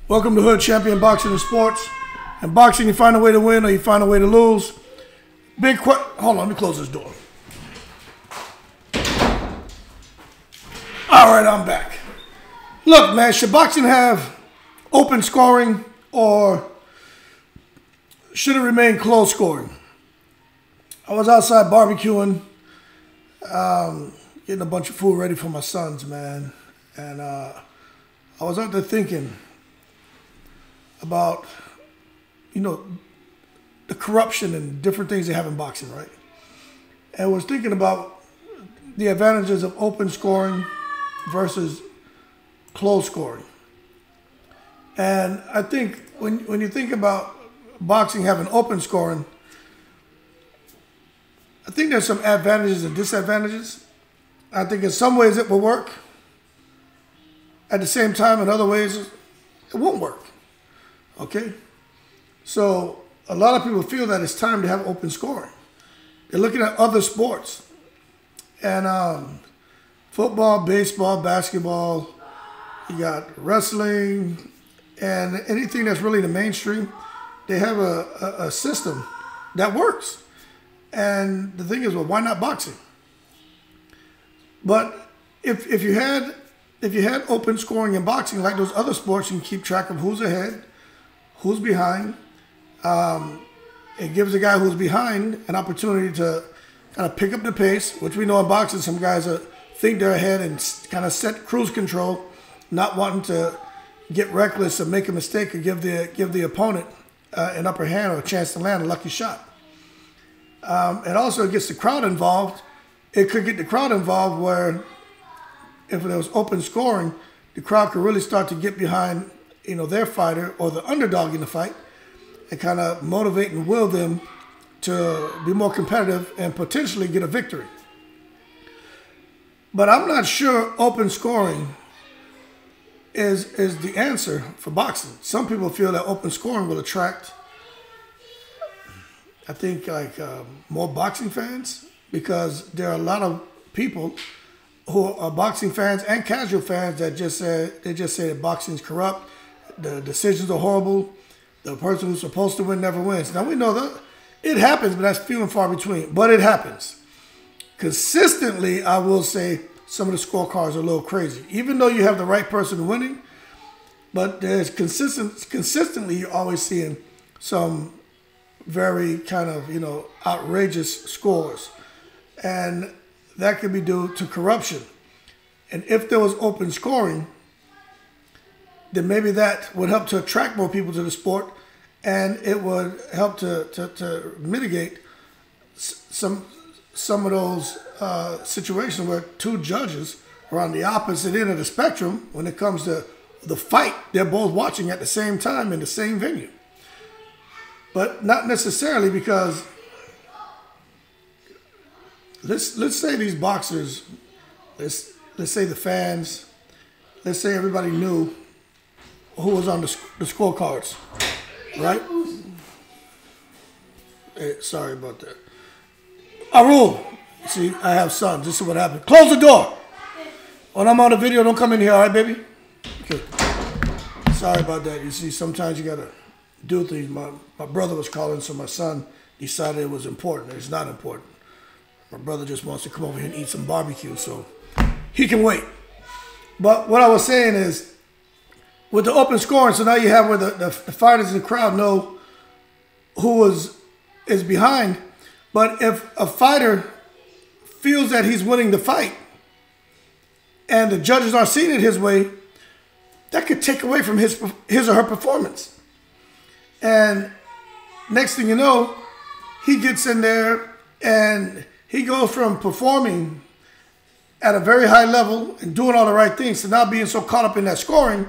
Welcome to Hood Champion Boxing and Sports. In boxing, you find a way to win or you find a way to lose. Hold on, let me close this door. All right, I'm back. Look, man, should boxing have open scoring or should it remain close scoring? I was outside barbecuing, getting a bunch of food ready for my sons, man. And I was out there thinking about, the corruption and different things they have in boxing, right? And I was thinking about the advantages of open scoring versus close scoring. And I think when you think about boxing having open scoring, I think there's some advantages and disadvantages. I think in some ways it will work. At the same time, in other ways, it won't work. Okay? So a lot of people feel that it's time to have open scoring. They're looking at other sports. And football, baseball, basketball, you got wrestling, and anything that's really the mainstream, they have a system that works. And the thing is, well, why not boxing? But if you had open scoring in boxing, like those other sports, you can keep track of who's ahead, who's behind. It gives the guy who's behind an opportunity to kind of pick up the pace, which we know in boxing, some guys think they're ahead and kind of set cruise control, not wanting to get reckless or make a mistake or give the opponent an upper hand or a chance to land a lucky shot. And also it gets the crowd involved. It could get the crowd involved where if there was open scoring, the crowd could really start to get behind, their fighter or the underdog in the fight and kind of motivate and will them to be more competitive and potentially get a victory. But I'm not sure open scoring is the answer for boxing. Some people feel that open scoring will attract, I think, more boxing fans, because there are a lot of people who are boxing fans and casual fans that just say that boxing is corrupt, the decisions are horrible, the person who's supposed to win never wins. Now we know that it happens, but that's few and far between. But it happens consistently. I will say some of the scorecards are a little crazy, even though you have the right person winning. But there's consistently you're always seeing some very kind of outrageous scores, and that could be due to corruption. And if there was open scoring, then maybe that would help to attract more people to the sport, and it would help to mitigate some of those situations where two judges are on the opposite end of the spectrum when it comes to the fight. They're both watching at the same time in the same venue. But not necessarily, because let's say these boxers, let's say the fans, let's say everybody knew who was on the scorecards, right? Hey, sorry about that. Arul, see, I have sons. This is what happened. Close the door. When I'm on the video, don't come in here, all right, baby? Okay. Sorry about that. You see, sometimes you got to do things. My brother was calling, so my son decided it was important. It's not important. My brother just wants to come over here and eat some barbecue, so he can wait. But what I was saying is, with the open scoring, so now you have where the fighters in the crowd know who is behind. But if a fighter feels that he's winning the fight and the judges aren't seeing it his way, that could take away from his or her performance. And next thing you know, he gets in there and he goes from performing at a very high level and doing all the right things to not being so caught up in that scoring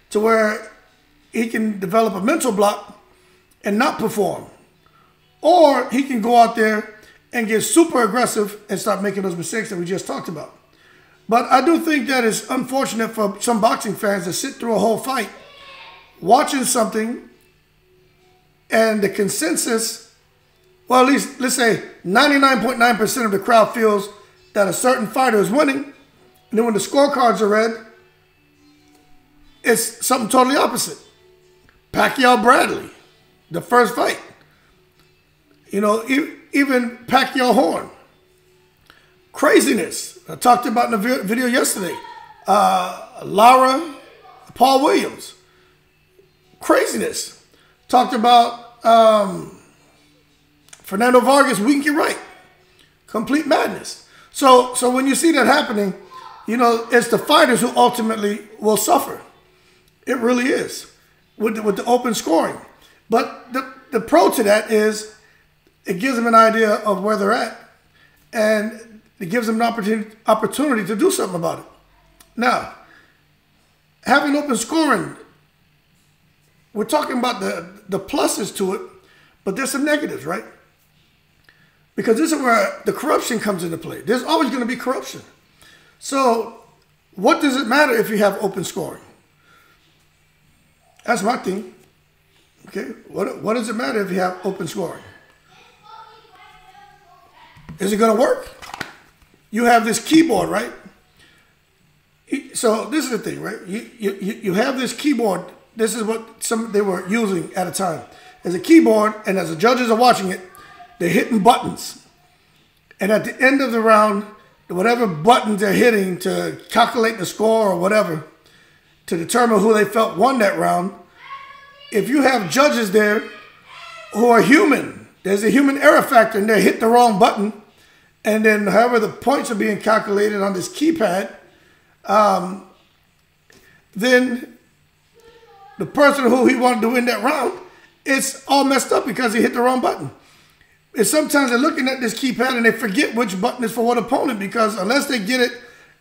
to where he can develop a mental block and not perform. Or he can go out there and get super aggressive and start making those mistakes that we just talked about. But I do think that it's unfortunate for some boxing fans to sit through a whole fight watching something, and the consensus, well, at least let's say 99.9% of the crowd feels that a certain fighter is winning, and then when the scorecards are read, it's something totally opposite. Pacquiao Bradley, the first fight. You know, even Pacquiao Horn. Craziness. I talked about in the video yesterday. Lara, Paul Williams. Craziness. Talked about Fernando Vargas, Winky Wright. Complete madness. So when you see that happening, you know, it's the fighters who ultimately will suffer. It really is with the open scoring. But the pro to that is it gives them an idea of where they're at, and it gives them an opportunity to do something about it. Now, having open scoring, we're talking about the pluses to it, but there's some negatives, right? Because this is where the corruption comes into play. There's always going to be corruption. So what does it matter if you have open scoring? That's my thing. Okay, what does it matter if you have open scoring? Is it going to work? You have this keyboard, right? So this is the thing, right? You have this keyboard. This is what they were using at a time. As a keyboard, and as the judges are watching it, they're hitting buttons. And at the end of the round, whatever buttons they're hitting to calculate the score or whatever, to determine who they felt won that round, if you have judges there who are human, there's a human error factor and they hit the wrong button, and then however the points are being calculated on this keypad, then the person who he wanted to win that round, it's all messed up because he hit the wrong button. And sometimes they're looking at this keypad and they forget which button is for what opponent, because unless they get it,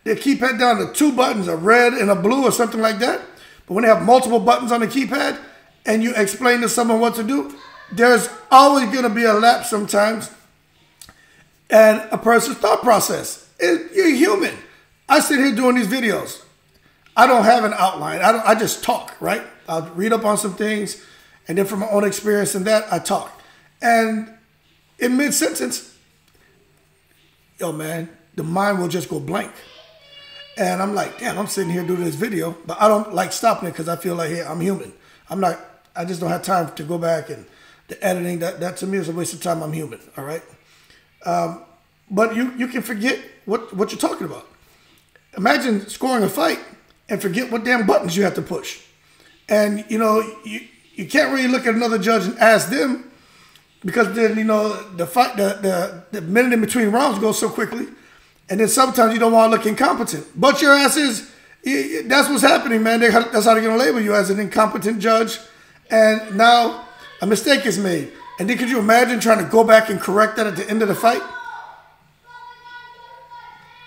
their keypad down to 2 buttons, a red and a blue or something like that. But when they have multiple buttons on the keypad and you explain to someone what to do, there's always going to be a lapse sometimes and a person's thought process. You're human. I sit here doing these videos. I don't have an outline. I just talk, right? I'll read up on some things, and then from my own experience in that, I talk. And in mid-sentence, yo, man, the mind will just go blank. And I'm like, damn, I'm sitting here doing this video, but I don't like stopping it because I feel like, hey, I'm human. I just don't have time to go back, and the editing, that to me is a waste of time. I'm human, all right? But you can forget what you're talking about. Imagine scoring a fight and forget what damn buttons you have to push. And, you know, you can't really look at another judge and ask them, because then, you know, the minute in between rounds goes so quickly. And then sometimes you don't want to look incompetent. But your ass is, that's what's happening, man. That's how they're going to label you, as an incompetent judge. And now a mistake is made. And then could you imagine trying to go back and correct that at the end of the fight?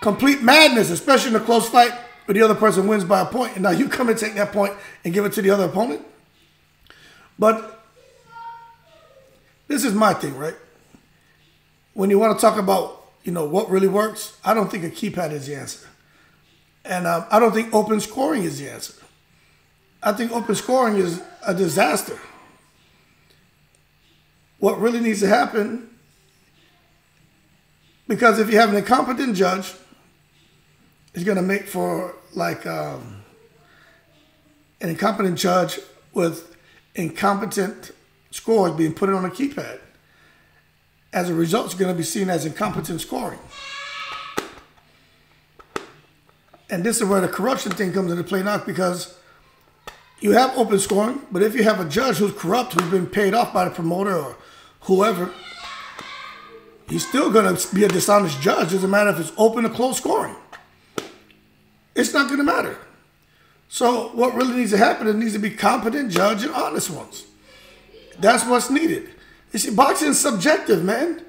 Complete madness, especially in a close fight where the other person wins by a point. And now you come and take that point and give it to the other opponent. But this is my thing, right? When you want to talk about, you know, what really works, I don't think a keypad is the answer. And I don't think open scoring is the answer. I think open scoring is a disaster. What really needs to happen, because if you have an incompetent judge, it's going to make for like an incompetent judge with incompetent scores being put on a keypad. As a result, it's going to be seen as incompetent scoring. And this is where the corruption thing comes into play now, because you have open scoring, but if you have a judge who's corrupt, who's been paid off by the promoter or whoever, he's still going to be a dishonest judge. Doesn't matter if it's open or close scoring. It's not going to matter. So what really needs to happen, it needs to be competent judge and honest ones. That's what's needed. You see, boxing is subjective, man.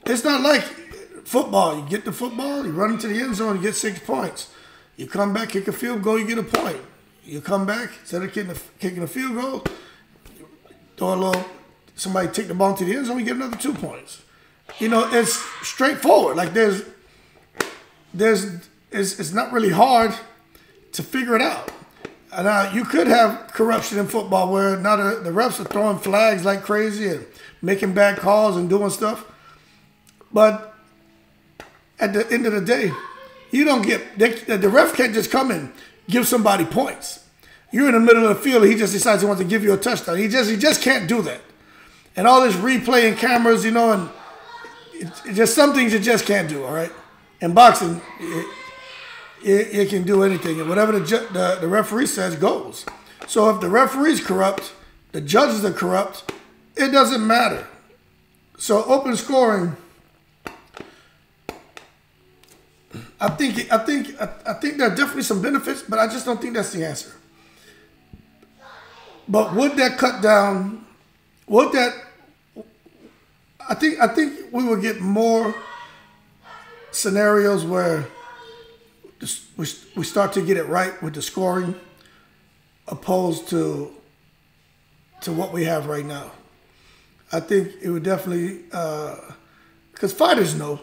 It's not like football. You get the football, you run into the end zone, you get 6 points. You come back, kick a field goal, you get a point. You come back, instead of kicking a field goal, throw a little, somebody take the ball to the end zone, you get another 2 points. You know, it's straightforward. Like it's not really hard to figure it out. Now, you could have corruption in football where now the refs are throwing flags like crazy and making bad calls and doing stuff. But at the end of the day, you don't get, the ref can't just come and give somebody points. You're in the middle of the field, and he just decides he wants to give you a touchdown. He just can't do that. And all this replay and cameras, you know, and it's just some things you just can't do, all right? In boxing, it can do anything. And whatever the referee says goes. So if the referee's corrupt, the judges are corrupt, it doesn't matter. So open scoring, I think there are definitely some benefits, but I just don't think that's the answer. But would that cut down? Would that? I think we would get more scenarios where we start to get it right with the scoring, opposed to what we have right now. I think it would definitely, because fighters know.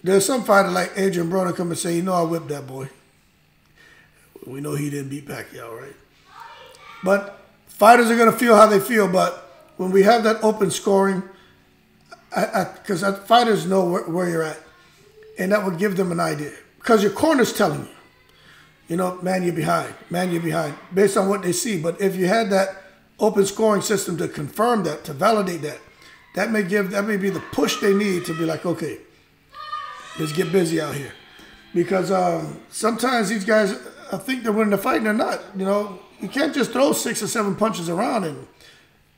There's some fighter like Adrian Broner come and say, you know, I whipped that boy. We know he didn't beat Pacquiao, right? But fighters are going to feel how they feel. But when we have that open scoring, because fighters know where you're at, and that would give them an idea. Because your corner's telling you, you know, man, you're behind. Man, you're behind, based on what they see. But if you had that open scoring system to confirm that, to validate that, that may be the push they need to be like, okay, let's get busy out here. Because sometimes these guys, I think they're winning the fight and they're not. You know, you can't just throw 6 or 7 punches around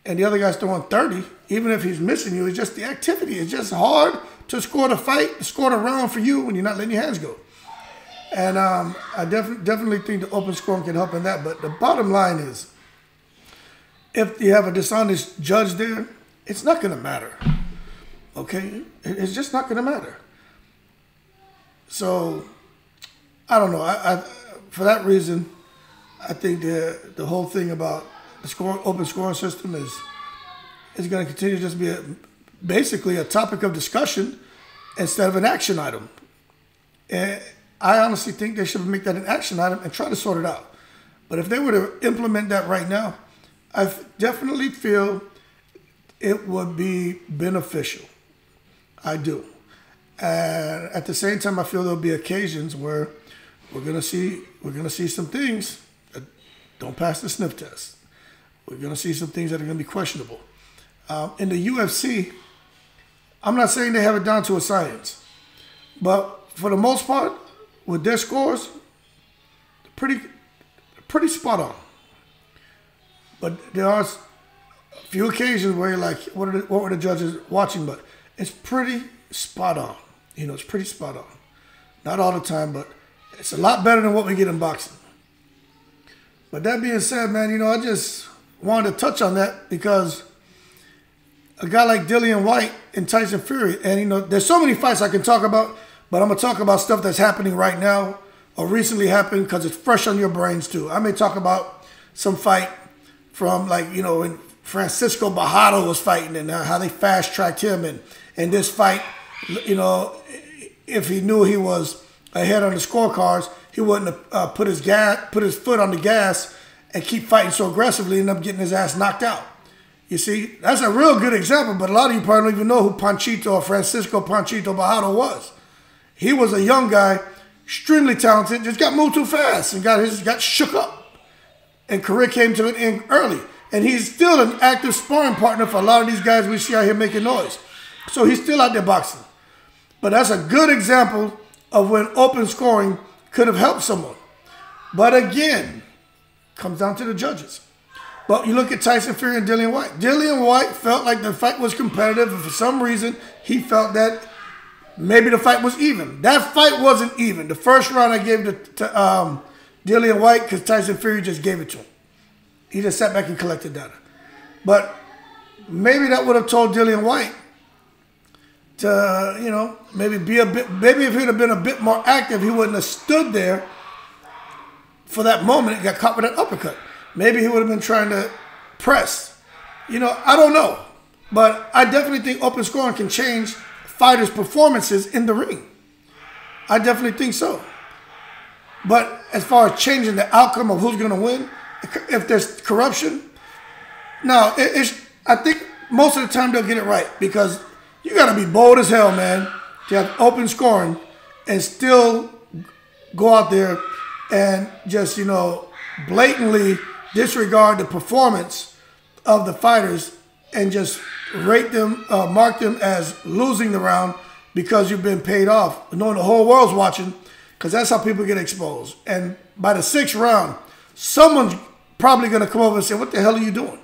and the other guy's throwing 30. Even if he's missing you, it's just the activity. It's just hard to score the fight, score the round for you when you're not letting your hands go. And I definitely think the open scoring can help in that. But the bottom line is, if you have a dishonest judge there, it's not going to matter. Okay? It's just not going to matter. So, I don't know. For that reason, I think the whole thing about the open scoring system is going to continue to just be basically a topic of discussion instead of an action item. And I honestly think they should make that an action item and try to sort it out. But if they were to implement that right now, I definitely feel it would be beneficial. I do. And at the same time, I feel there'll be occasions where we're gonna see some things that don't pass the sniff test. We're gonna see some things that are gonna be questionable. In the UFC, I'm not saying they have it down to a science, but for the most part, with their scores, pretty spot on. But there are a few occasions where you're like, what were the judges watching? But it's pretty spot on. You know, it's pretty spot on. Not all the time, but it's a lot better than what we get in boxing. But that being said, man, you know, I just wanted to touch on that because a guy like Dillian White and Tyson Fury, and, you know, there's so many fights I can talk about, but I'm going to talk about stuff that's happening right now or recently happened because it's fresh on your brains, too. I may talk about some fight from, like, you know, when Francisco Bajado was fighting and how they fast-tracked him. And this fight, you know, if he knew he was ahead on the scorecards, he wouldn't have put his foot on the gas and keep fighting so aggressively and end up getting his ass knocked out. You see, that's a real good example, but a lot of you probably don't even know who Panchito or Francisco Panchito Bajado was. He was a young guy, extremely talented, just got moved too fast and got shook up. And career came to an end early. And he's still an active sparring partner for a lot of these guys we see out here making noise. So he's still out there boxing. But that's a good example of when open scoring could have helped someone. But again, comes down to the judges. But you look at Tyson Fury and Dillian White. Dillian White felt like the fight was competitive, and for some reason, he felt that maybe the fight was even. That fight wasn't even. The first round I gave to Dillian White because Tyson Fury just gave it to him. He just sat back and collected data. But maybe that would have told Dillian White to, you know, maybe if he'd have been a bit more active, he wouldn't have stood there for that moment and got caught with that uppercut. Maybe he would have been trying to press. You know, I don't know. But I definitely think open scoring can change fighters' performances in the ring. I definitely think so. But as far as changing the outcome of who's going to win, if there's corruption, no, I think most of the time they'll get it right because you got to be bold as hell, man, to have open scoring and still go out there and just, you know, blatantly disregard the performance of the fighters and just rate them, mark them as losing the round because you've been paid off, knowing the whole world's watching, because that's how people get exposed. And by the 6th round, someone's probably going to come over and say, what the hell are you doing?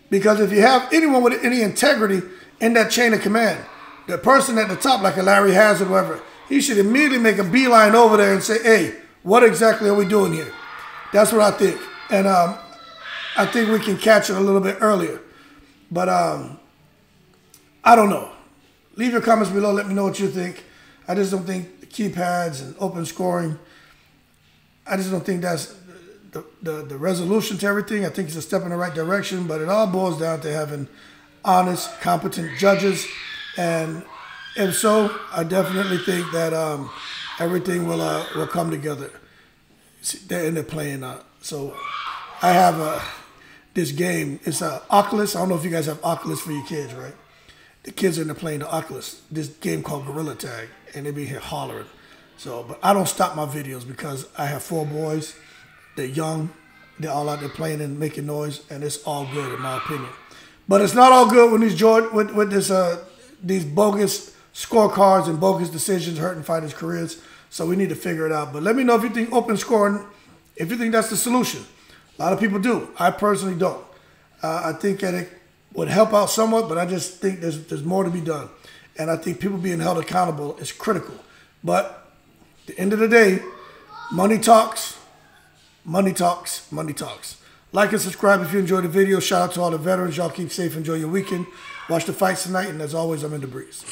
Because if you have anyone with any integrity in that chain of command, the person at the top, like a Larry Hazard or whatever, he should immediately make a beeline over there and say, hey, what exactly are we doing here? That's what I think. And I think we can catch it a little bit earlier. But I don't know. Leave your comments below. Let me know what you think. I just don't think the keypads and open scoring, I just don't think that's the resolution to everything. I think it's a step in the right direction, but it all boils down to having honest, competent judges. And if so, I definitely think that everything will come together. They're playing. So I have this game. It's Oculus. I don't know if you guys have Oculus for your kids, right? The kids are in there playing the Oculus. This game called Gorilla Tag, and they be here hollering. So, but I don't stop my videos because I have 4 boys. They're young. They're all out there playing and making noise, and it's all good in my opinion. But it's not all good when these bogus scorecards and bogus decisions hurting fighters' careers. So we need to figure it out. But let me know if you think open scoring, if you think that's the solution. A lot of people do. I personally don't. I think that it would help out somewhat, but I just think there's more to be done. And I think people being held accountable is critical. But at the end of the day, money talks, money talks, money talks. Like and subscribe if you enjoyed the video. Shout out to all the veterans. Y'all keep safe. Enjoy your weekend. Watch the fights tonight. And as always, I'm in the breeze.